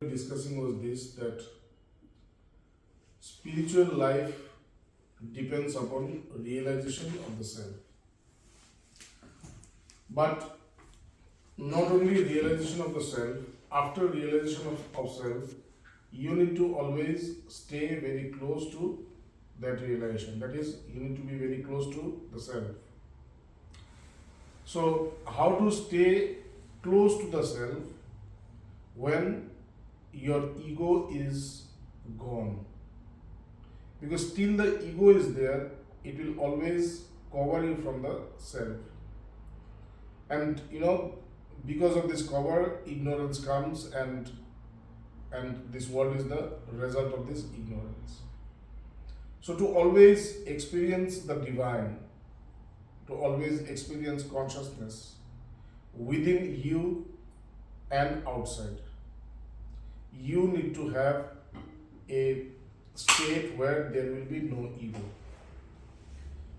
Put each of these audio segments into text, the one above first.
Discussing was this, that spiritual life depends upon realization of the self. But not only realization of the self, after realization of self, you need to always stay very close to that realization. That is, you need to be very close to the self. So, how to stay close to the self when your ego is gone? Because till the ego is there, it will always cover you from the self. And because of this cover, ignorance comes, and this world is the result of this ignorance. So to always experience the divine, to always experience consciousness within you and outside, you need to have a state where there will be no ego.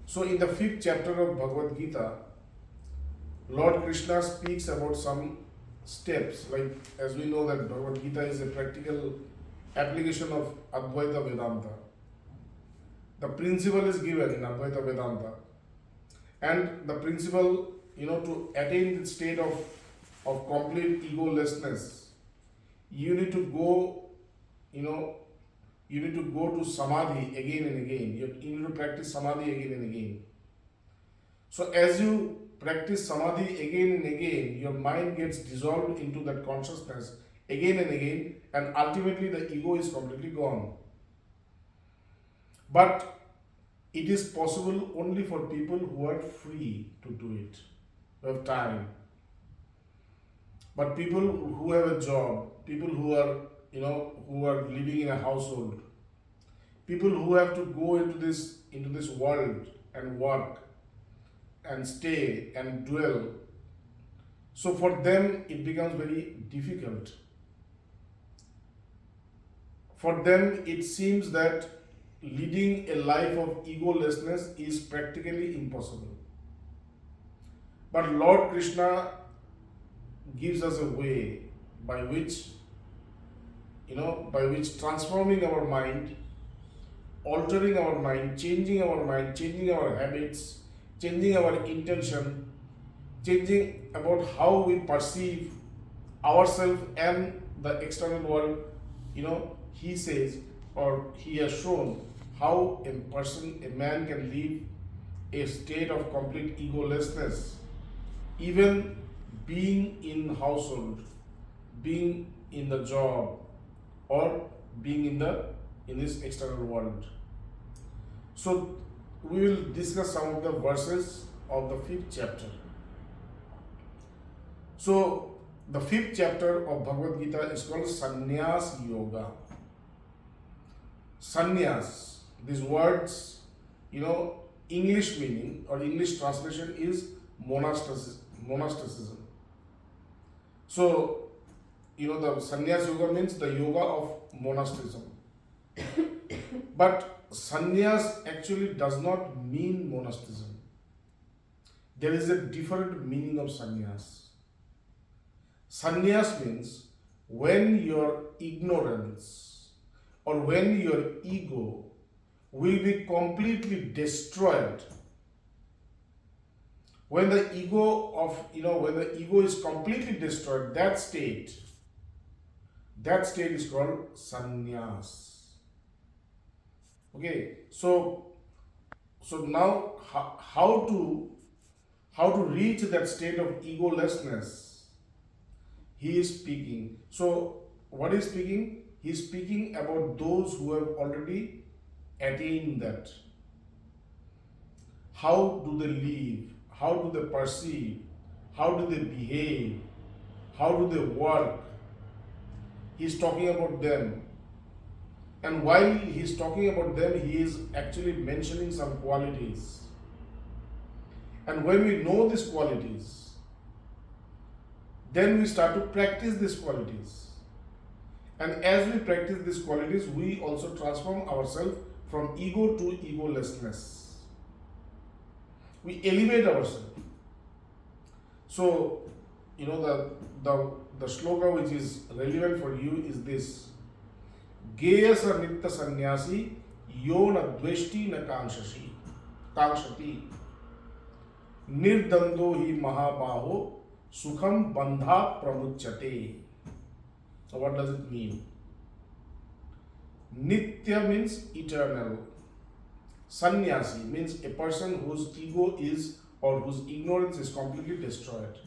So in the 5th chapter of Bhagavad Gita, Lord Krishna speaks about some steps. Like, as we know that Bhagavad Gita is a practical application of Advaita Vedanta. The principle is given in Advaita Vedanta. And the principle, to attain the state of complete ego-less-ness, you need to go, to samadhi again and again. You need to practice samadhi again and again. So as you practice samadhi again and again, your mind gets dissolved into that consciousness again and again, and ultimately the ego is completely gone. But it is possible only for people who are free to do it, who have time. But people who have a job, people who are living in a household, people who have to go into this world and work and stay and dwell, so for them it becomes very difficult. For them it seems that leading a life of egolessness is practically impossible. But Lord Krishna gives us a way by which transforming our mind, altering our mind, changing our habits, changing our intention, changing about how we perceive ourselves and the external world. He says, or he has shown, how a man can live a state of complete egolessness, even being in household, being in the job, or being in this external world. So we will discuss some of the verses of the 5th chapter. So the 5th chapter of Bhagavad Gita is called Sannyas Yoga. Sannyas, these words, English meaning or English translation is monasticism. So, the sannyas yoga means the yoga of monasticism. But sannyas actually does not mean monasticism. There is a different meaning of sannyas. Sannyas means when your ignorance or when your ego will be completely destroyed. When the ego is completely destroyed, that state is called sannyas. Okay, so now how to reach that state of egolessness? He is speaking. So what is speaking? He is speaking about those who have already attained that. How do they live? How do they perceive? How do they behave? How do they work? He is talking about them. And while he is talking about them, he is actually mentioning some qualities. And when we know these qualities, then we start to practice these qualities. And as we practice these qualities, we also transform ourselves from ego to egolessness. We elevate ourselves. So, the the shloka which is relevant for you is this. Geyasa nitta sannyasi yo na dveshti na kanshati nirdando hi mahabaho sukham bandha pramuchyate. So what does it mean? Nitya means eternal. Sannyasi means a person whose ego is or whose ignorance is completely destroyed.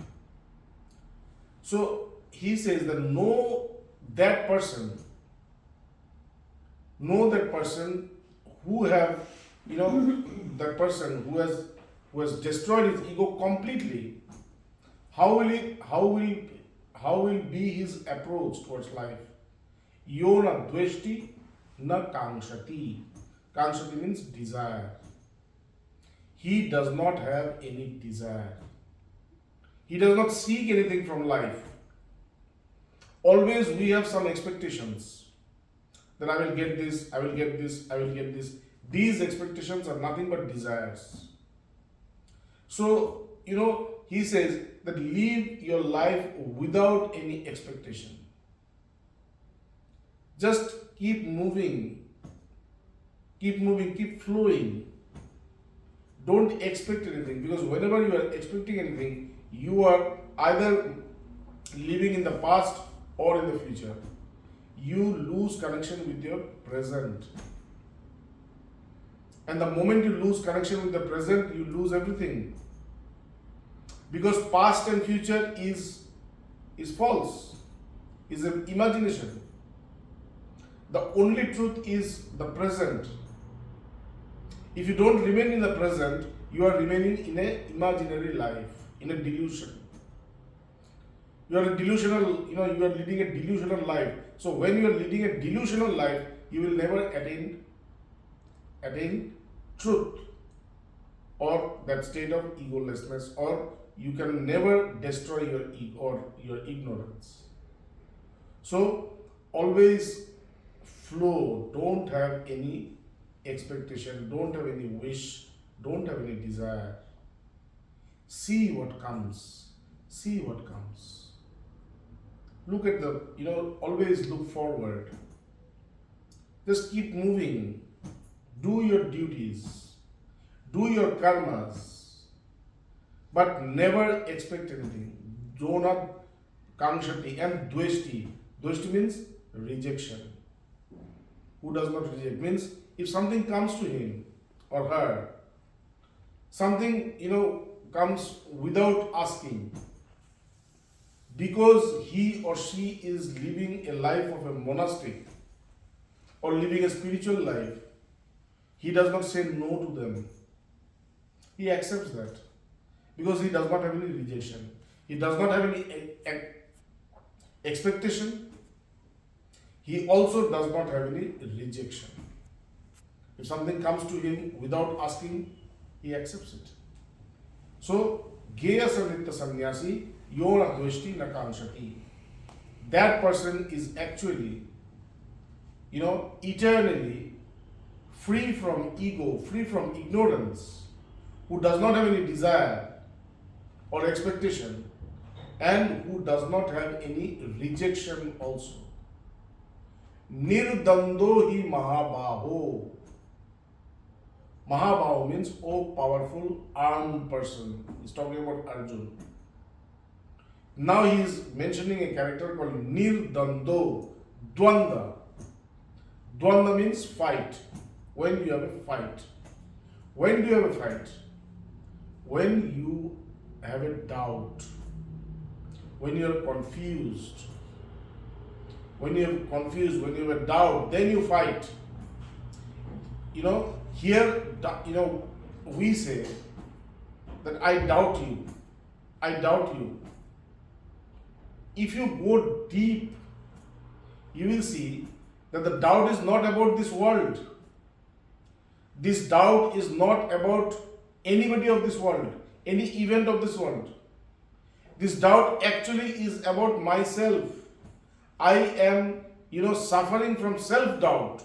So he says that know that person who have, that person who has destroyed his ego completely. How will be his approach towards life? Yo na dveshti na kanshati. Kanshati means desire. He does not have any desire. He does not seek anything from life. Always we have some expectations. That I will get this, I will get this, I will get this. These expectations are nothing but desires. So, he says that live your life without any expectation. Just keep moving, keep flowing. Don't expect anything, because whenever you are expecting anything, you are either living in the past or in the future. You lose connection with your present. And the moment you lose connection with the present, you lose everything. Because past and future is false, is an imagination. The only truth is the present. If you don't remain in the present, you are remaining in an imaginary life, in a delusion. You are delusional, you are leading a delusional life. So when you are leading a delusional life, you will never attain truth or that state of egolessness, or you can never destroy your ego or your ignorance. So always flow, don't have any expectation, don't have any wish, don't have any desire. See what comes. Look at always look forward. Just keep moving. Do your duties. Do your karmas. But never expect anything. Do not kanshati and dveshti. Dveshti means rejection. Who does not reject? Means if something comes to him or her, something comes without asking, because he or she is living a life of a monastic or living a spiritual life, he does not say no to them. He accepts that because he does not have any rejection. He does not have any expectation. He also does not have any rejection. If something comes to him without asking, he accepts it. So, Geya Sanitya Sannyasi Yona Dveshti na Kanshati. That person is actually, eternally free from ego, free from ignorance, who does not have any desire or expectation, and who does not have any rejection also. Nirdando hi mahabaho. Mahabaho means, oh powerful armed person. He's talking about Arjun. Now he is mentioning a character called Nirdando, Dwanda. Dwanda means fight. When you have a fight. When do you have a fight? When you have a doubt. When you are confused. When you are confused, when you have a doubt, then you fight. Here, we say that I doubt you. I doubt you. If you go deep, you will see that the doubt is not about this world. This doubt is not about anybody of this world, any event of this world. This doubt actually is about myself. I am, suffering from self-doubt.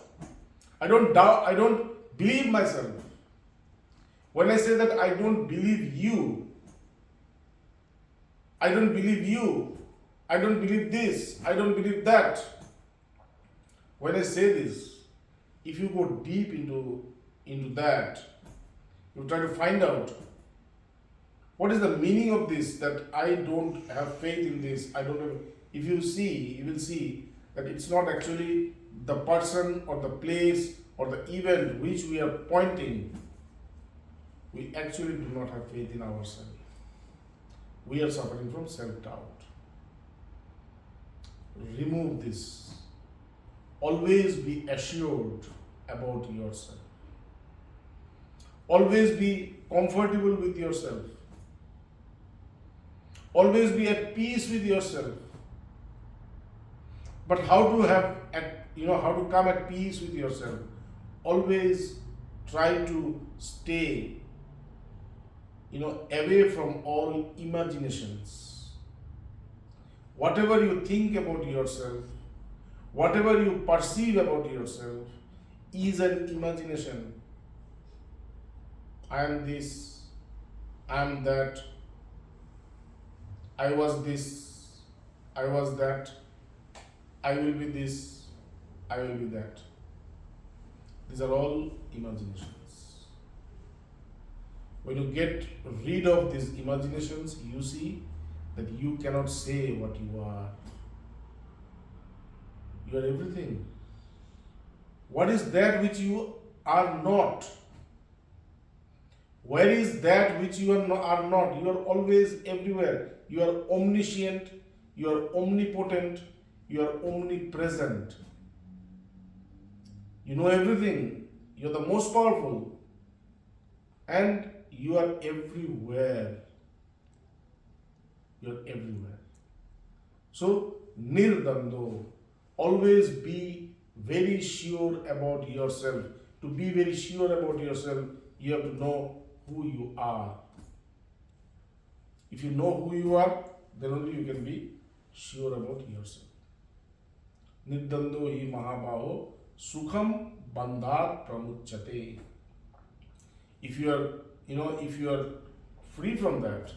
I don't believe myself. When I say that I don't believe you, I don't believe this, I don't believe that. When I say this, if you go deep into that, you try to find out what is the meaning of this, that I don't have faith in this, I don't have. If you see, you will see that it's not actually the person or the place or the event which we are pointing. We actually do not have faith in ourselves. We are suffering from self-doubt. Remove this. Always be assured about yourself. Always be comfortable with yourself. Always be at peace with yourself. But how to come at peace with yourself? Always try to stay, away from all imaginations. Whatever you think about yourself, whatever you perceive about yourself is an imagination. I am this, I am that, I was this, I was that, I will be this, I will be that. These are all imaginations. When you get rid of these imaginations, you see that you cannot say what you are. You are everything. What is that which you are not? Where is that which you are not? You are always everywhere. You are omniscient, you are omnipotent, you are omnipresent. You know everything. You are the most powerful. And you are everywhere. You are everywhere. So, nirdando. Always be very sure about yourself. To be very sure about yourself, you have to know who you are. If you know who you are, then only you can be sure about yourself. Nirdando hi mahabaho sukham bandhat pramuchyate. If you are free from that,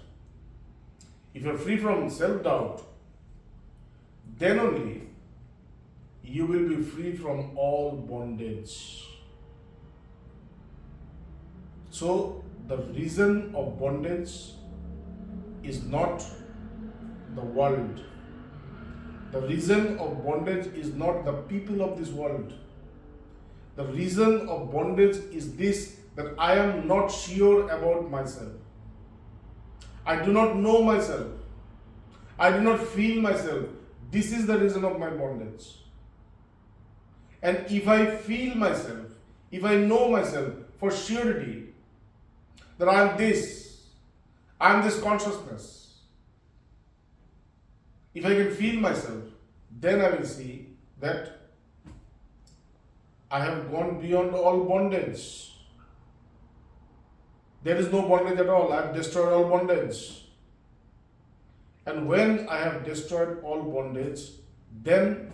if you are free from self-doubt, then only you will be free from all bondage. So, the reason of bondage is not the world. The reason of bondage is not the people of this world. The reason of bondage is this, that I am not sure about myself. I do not know myself. I do not feel myself. This is the reason of my bondage. And if I feel myself, if I know myself for surety, that I am this consciousness, if I can feel myself, then I will see that I have gone beyond all bondage. There is no bondage at all. I have destroyed all bondage. And when I have destroyed all bondage, then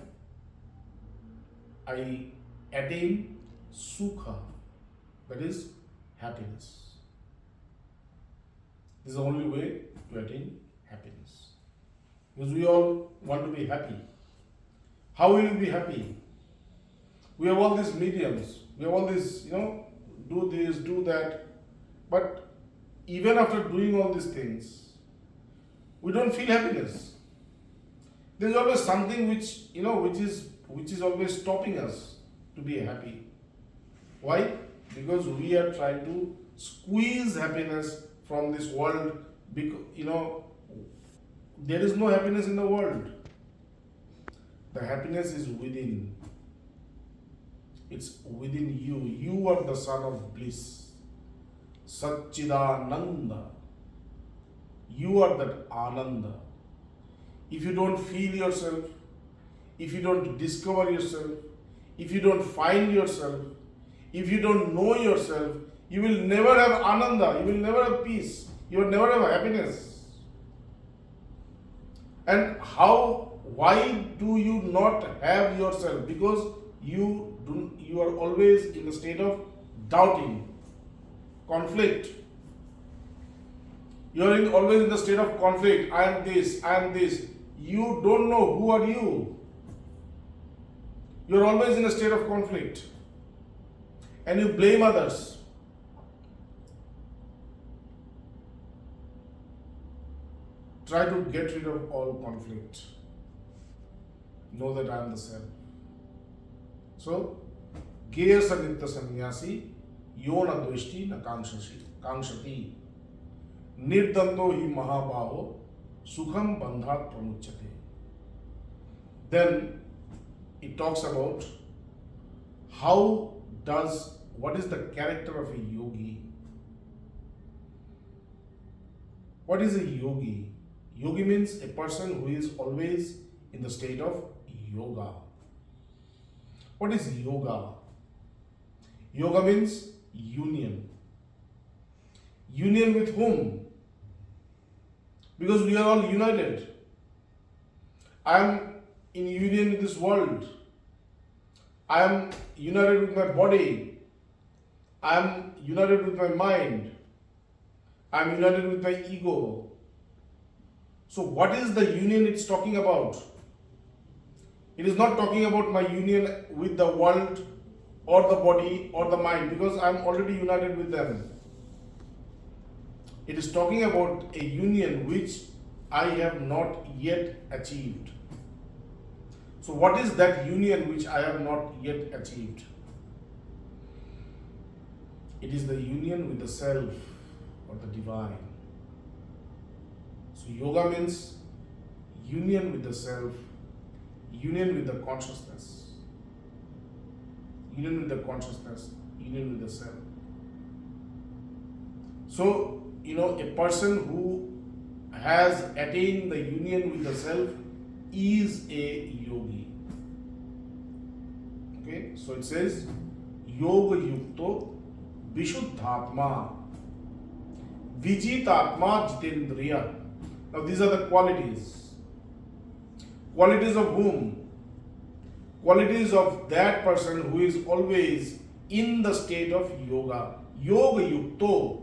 I attain sukha, that is happiness. This is the only way to attain happiness. Because we all want to be happy. How will you be happy? We have all these mediums. We have all this, do this, do that. But even after doing all these things, we don't feel happiness. There is always something which is always stopping us to be happy. Why? Because we are trying to squeeze happiness from this world. Because, there is no happiness in the world. The happiness is within. It's within you. You are the son of bliss. Satchidananda. You are that Ananda. If you don't feel yourself, if you don't discover yourself, if you don't find yourself, if you don't know yourself, you will never have Ananda, you will never have peace, you will never have happiness. And why do you not have yourself? Because you are always in a state of doubting, conflict. You are always in the state of conflict. I am this, I am this. you don't know who are you. You're always in a state of conflict. And you blame others. Try to get rid of all conflict. Know that I am the self. So, Geya Sanitya Sannyasi, Yo na dveshti na kankshati, Nirdanto hi mahabaho, Sukham bandhat pramuchyate. Then it talks about what is the character of a yogi. What is a yogi? Yogi means a person who is always in the state of yoga. What is yoga? Yoga means union. Union with whom? Because we are all united. I am in union with this world. I am united with my body. I am united with my mind. I am united with my ego. So what is the union it's talking about? It is not talking about my union with the world or the body or the mind, because I am already united with them. It is talking about a union which I have not yet achieved. So what is that union which I have not yet achieved? It is the union with the self or the divine. So yoga means union with the self, union with the consciousness, union with the consciousness, union with the self. So, a person who has attained the union with the self is a yogi. Okay, so it says, Yoga Yukto Vishuddhatma Vijitatma Jitendriya. Now these are the qualities. Qualities of whom? Qualities of that person who is always in the state of yoga. Yoga Yukto.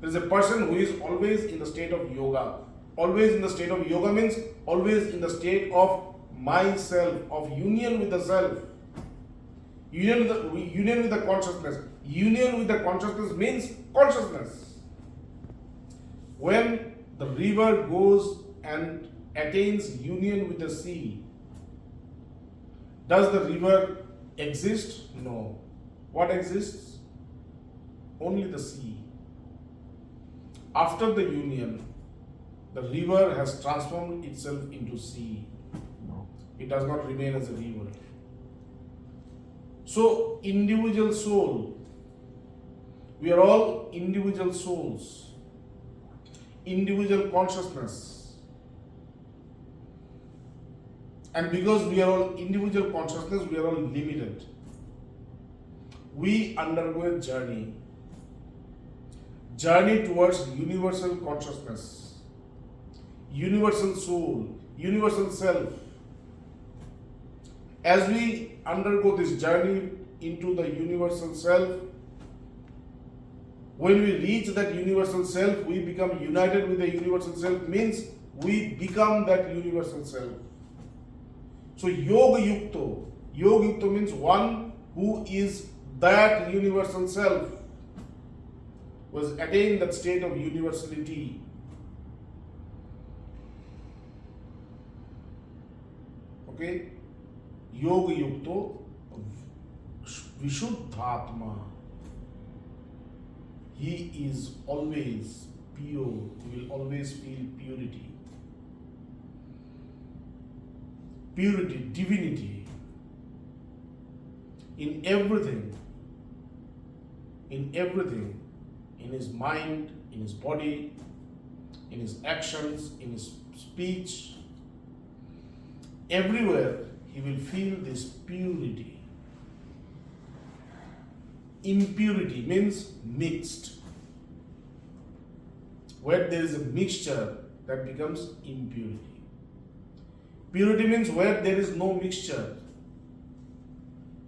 There is a person who is always in the state of yoga. Always in the state of yoga means always in the state of myself, of union with the self. Union with the consciousness. Union with the consciousness means consciousness. When the river goes and attains union with the sea, does the river exist? No. What exists? Only the sea. After the union, the river has transformed itself into sea. It does not remain as a river. So, individual soul, we are all individual souls, individual consciousness. And because we are all individual consciousness, we are all limited. We undergo a journey towards universal consciousness, universal soul, universal self. As we undergo this journey into the universal self, when we reach that universal self, we become united with the universal self, means we become that universal self. So Yoga Yukta means one who is that universal self, was attained that state of universality. Okay? Yoga Yukto Vishuddhatma. He is always pure. He will always feel purity. Purity, divinity. In everything. In his mind, in his body, in his actions, in his speech. Everywhere he will feel this purity. Impurity means mixed. Where there is a mixture, that becomes impurity. Purity means where there is no mixture.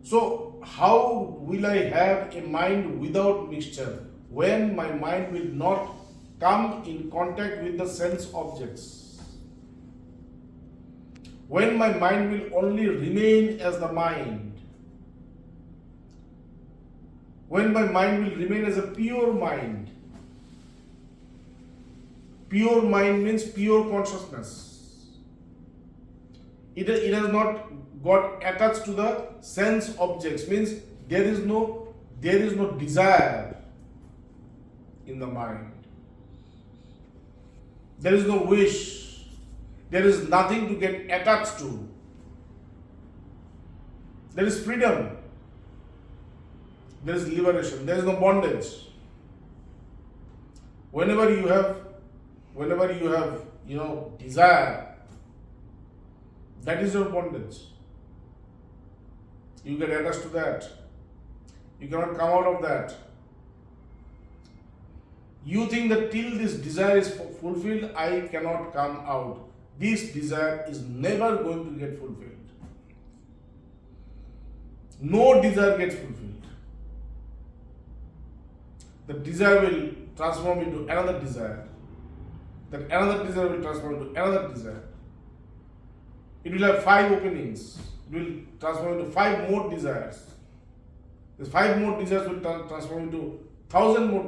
So, how will I have a mind without mixture? When my mind will not come in contact with the sense objects. when my mind will only remain as the mind, when my mind will remain as a pure mind. Pure mind means pure consciousness. It has not got attached to the sense objects, means there is no desire in the mind. There is no wish. There is nothing to get attached to. There is freedom. There is liberation. There is no bondage. Whenever you have desire, that is your bondage. You get attached to that. You cannot come out of that. You think that till this desire is fulfilled, I cannot come out. This desire is never going to get fulfilled. No desire gets fulfilled. The desire will transform into another desire. That another desire will transform into another desire. It will have 5 openings. It will transform into 5 more desires. These 5 more desires will transform into 1,000 more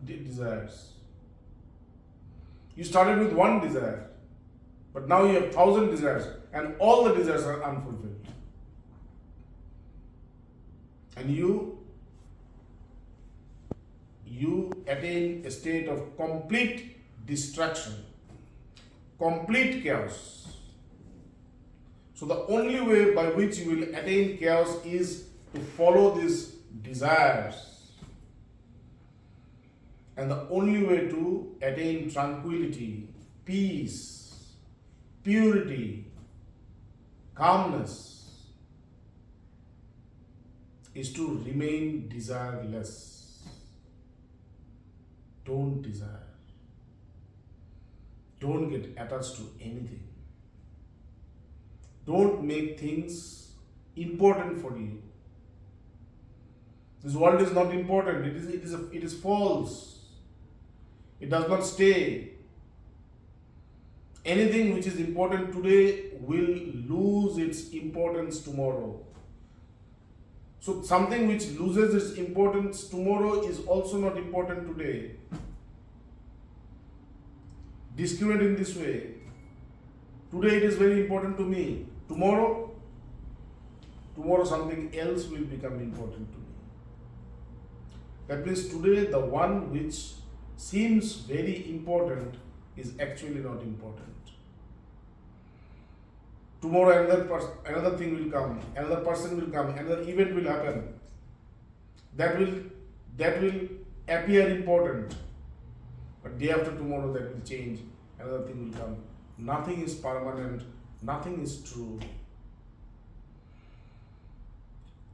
desires. You started with 1 desire, but now you have 1,000 desires, and all the desires are unfulfilled. And you attain a state of complete distraction, complete chaos. So the only way by which you will attain chaos is to follow these desires. And the only way to attain tranquility, peace, purity, calmness is to remain desireless. Don't desire. Don't get attached to anything. Don't make things important for you. This world is not important. It is false. It does not stay. Anything which is important today will lose its importance tomorrow. So something which loses its importance tomorrow is also not important today. Discriminate in this way. Today it is very important to me. Tomorrow something else will become important to me. That means today the one which seems very important is actually not important. Tomorrow another thing will come, another person will come, another event will happen. That will appear important. But day after tomorrow that will change, another thing will come. Nothing is permanent, nothing is true.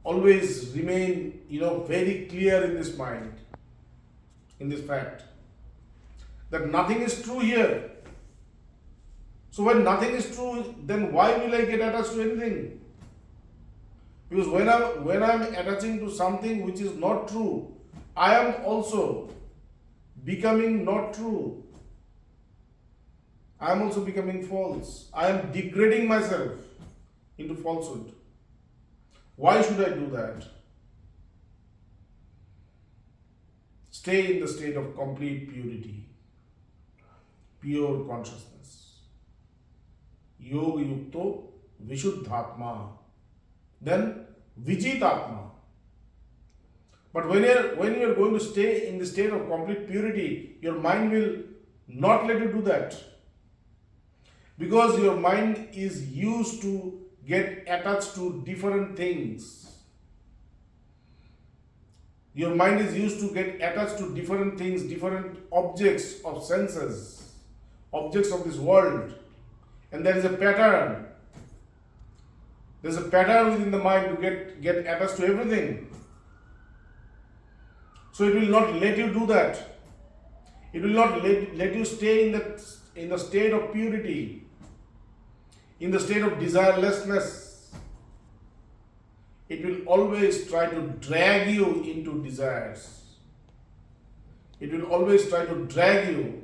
Always remain, very clear in this mind, in this fact, that nothing is true here. So when nothing is true, then why will I get attached to anything? Because when I'm attaching to something which is not true, I am also becoming not true. I am also becoming false. I am degrading myself into falsehood. Why should I do that? Stay in the state of complete purity, pure consciousness. Yoga yukto vishuddhatma, then vijitatma. But when you are going to stay in the state of complete purity, your mind will not let you do that. Because your mind is used to get attached to different things. Your mind is used to get attached to different things, different objects of senses, objects of this world. And there is a pattern. There's a pattern within the mind to get attached to everything. So it will not let you do that. It will not let you stay in the state of purity, in the state of desirelessness. It will always try to drag you into desires. It will always try to drag you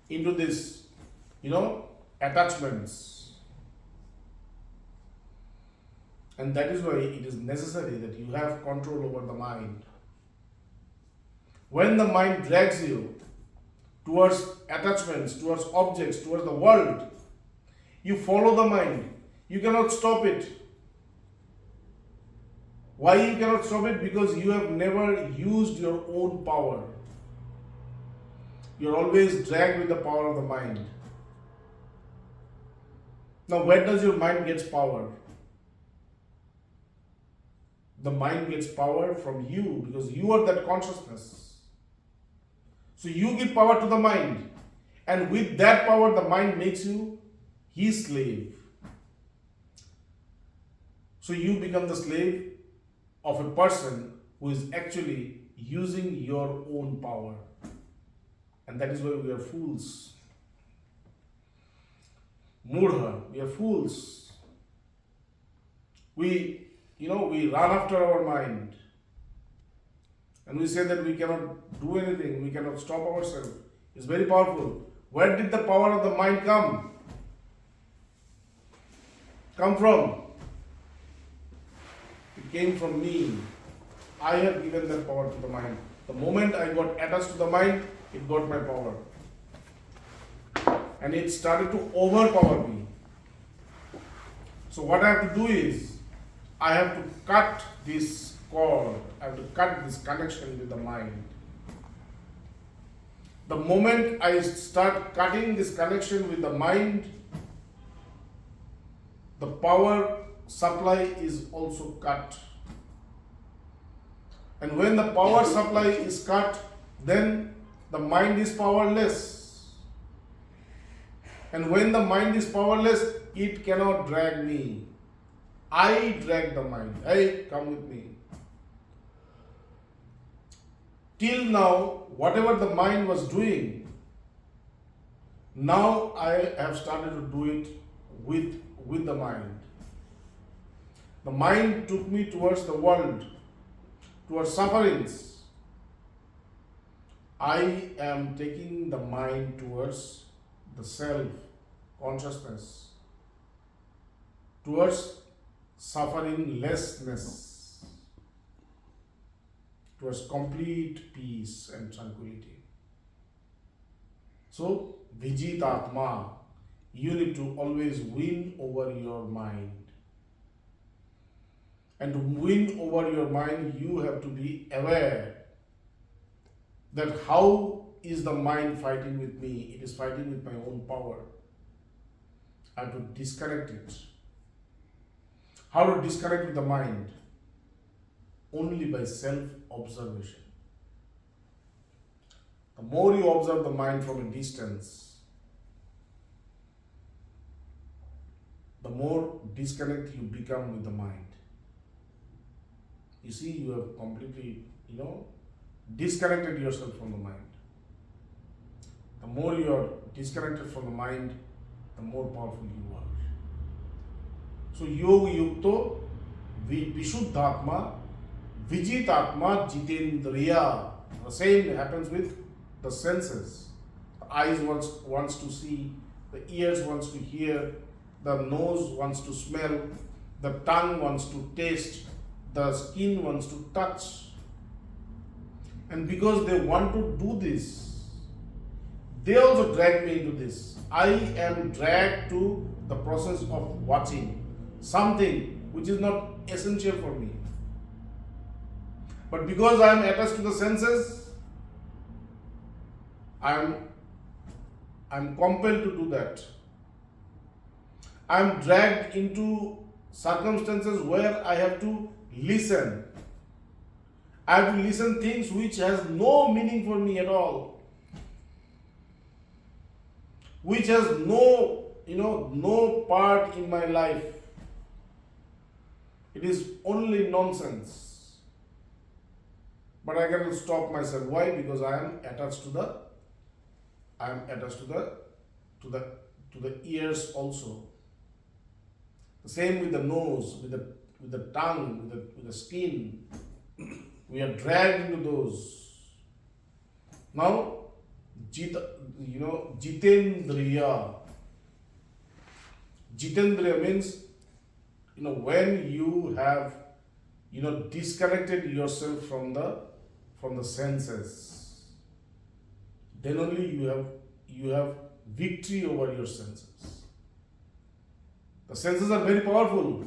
into this, attachments. And that is why it is necessary that you have control over the mind. When the mind drags you towards attachments, towards objects, towards the world, you follow the mind. You cannot stop it. Why you cannot stop it? Because you have never used your own power. You are always dragged with the power of the mind. Now, where does your mind gets power? The mind gets power from you because you are that consciousness. So you give power to the mind, and with that power, the mind makes you his slave. So you become the slave of a person who is actually using your own power. And that is why we are fools. Murha, we are fools. We run after our mind. And we say that we cannot do anything, we cannot stop ourselves. It's very powerful. Where did the power of the mind come? Come from? It came from me. I have given that power to the mind. The moment I got attached to the mind, it got my power. And it started to overpower me. So what I have to do is, I have to cut this cord, I have to cut this connection with the mind. The moment I start cutting this connection with the mind, the power supply is also cut. And when the power supply is cut, then the mind is powerless. And when the mind is powerless, it cannot drag me. I drag the mind. Hey, come with me. Till now, whatever the mind was doing, now I have started to do it with the mind. The mind took me towards the world, towards sufferings. I am taking the mind towards the self, consciousness, towards suffering-lessness, towards complete peace and tranquility. So, Vijitatma, you need to always win over your mind. And to win over your mind, you have to be aware that how is the mind fighting with me? It is fighting with my own power. I have to disconnect it. How to disconnect with the mind? Only by self-observation. The more you observe the mind from a distance, the more disconnect you become with the mind. You see, you have completely, disconnected yourself from the mind. The more you are disconnected from the mind, the more powerful you are. So, Yoga Yukto, Vishuddhatma, Vijitatma, Jitendriya. The same happens with the senses. The eyes wants to see, the ears wants to hear, the nose wants to smell, the tongue wants to taste, the skin wants to touch. And because they want to do this, they also drag me into this. I am dragged to the process of watching something which is not essential for me. But because I am attached to the senses, I am compelled to do that. I am dragged into circumstances where I have to listen. I have to listen things which has no meaning for me at all. Which has no part in my life. It is only nonsense. But I cannot stop myself. Why? Because I am attached to the ears also. The same with the nose, with the tongue, with the skin. We are dragged into those. Now, Jitendriya. Jitendriya means, when you have, disconnected yourself from the senses, then only you have victory over your senses. The senses are very powerful.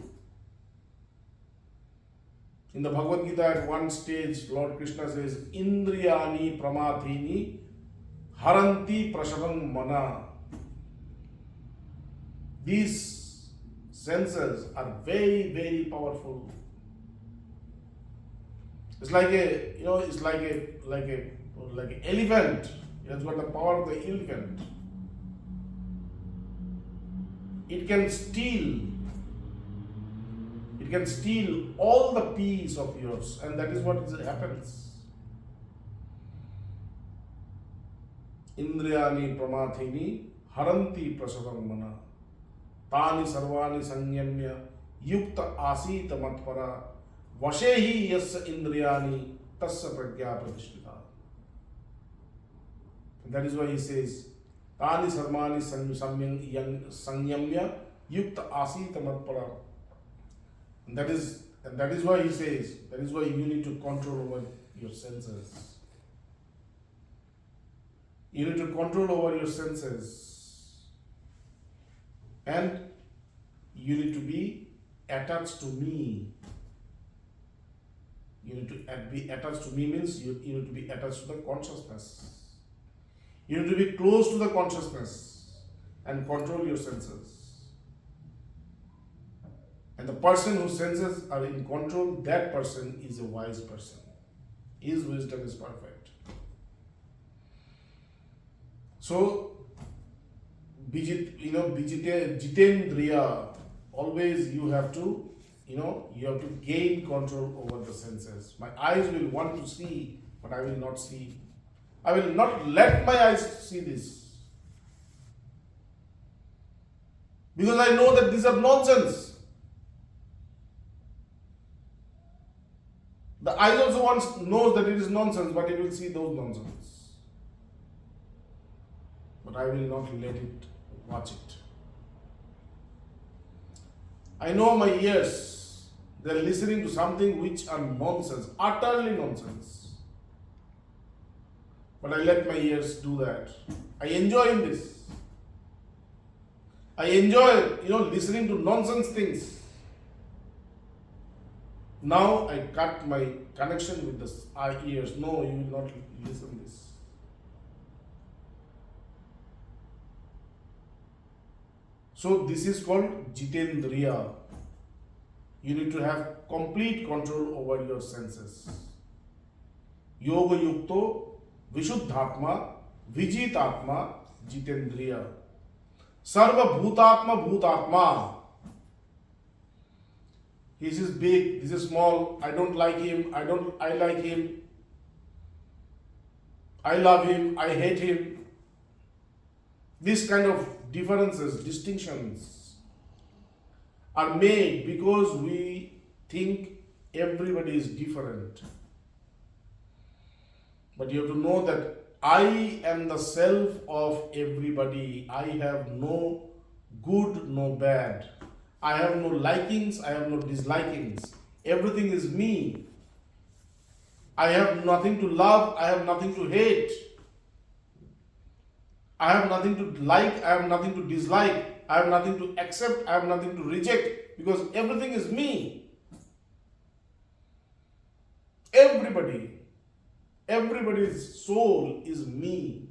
In the Bhagavad Gita, at one stage, Lord Krishna says, Indriyani pramathini haranti prashavang mana. These senses are very, very powerful. It's like an elephant. It has got the power of the elephant. It can steal all the peace of yours, and that is what happens. Indriyani pramathini haranti prasavam mana tani sarvani sanyamya yukta asita matpara vashehi yasya indriyani tasya pragya pratishtita. That is why he says tani sarvani sanyamya yukta asita matpara. And that is why he says, that is why you need to control over your senses. You need to control over your senses. And you need to be attached to me. You need to be attached to me means you need to be attached to the consciousness. You need to be close to the consciousness and control your senses. And the person whose senses are in control, that person is a wise person. His wisdom is perfect. So, Jitendriya, always you have to gain control over the senses. My eyes will want to see, but I will not see. I will not let my eyes see this. Because I know that these are nonsense. The eyes also knows that it is nonsense, but it will see those nonsense. But I will not let it watch it. I know my ears, they are listening to something which are nonsense, utterly nonsense. But I let my ears do that. I enjoy in this. I enjoy, listening to nonsense things. Now I cut my connection with the ears. No, you will not listen this. So this is called Jitendriya. You need to have complete control over your senses. Yoga yukto vishuddhatma vijitatma Jitendriya. Sarva bhutatma bhutatma. This is big, this is small, I don't like him, I like him, I love him, I hate him. This kind of differences, distinctions are made because we think everybody is different. But you have to know that I am the self of everybody. I have no good, no bad. I have no likings, I have no dislikings. Everything is me. I have nothing to love, I have nothing to hate. I have nothing to like, I have nothing to dislike. I have nothing to accept, I have nothing to reject. Because everything is me. Everybody's soul is me.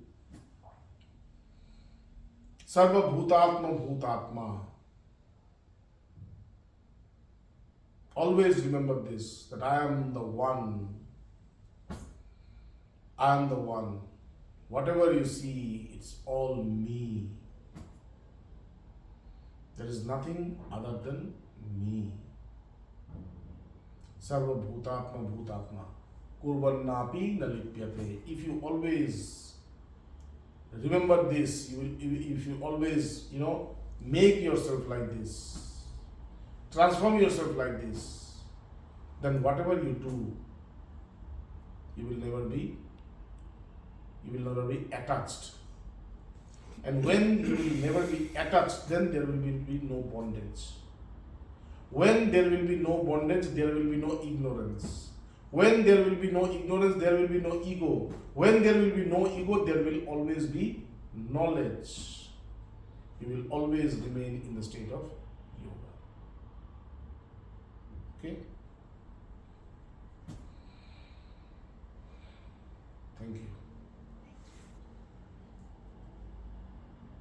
Sarva bhutatma bhutatma. Always remember this, that I am the one. I am the one. Whatever you see, it's all me. There is nothing other than me. Sarva bhutatma bhutatma. Kurvannapi nalipyate. If you always remember this, if you always, make yourself like this, transform yourself like this, then whatever you do, you will never be attached. And when you will never be attached, then there will be no bondage. When there will be no bondage, there will be no ignorance. When there will be no ignorance, there will be no ego. When there will be no ego, there will always be knowledge. You will always remain in the state of yoga. Okay? Thank you.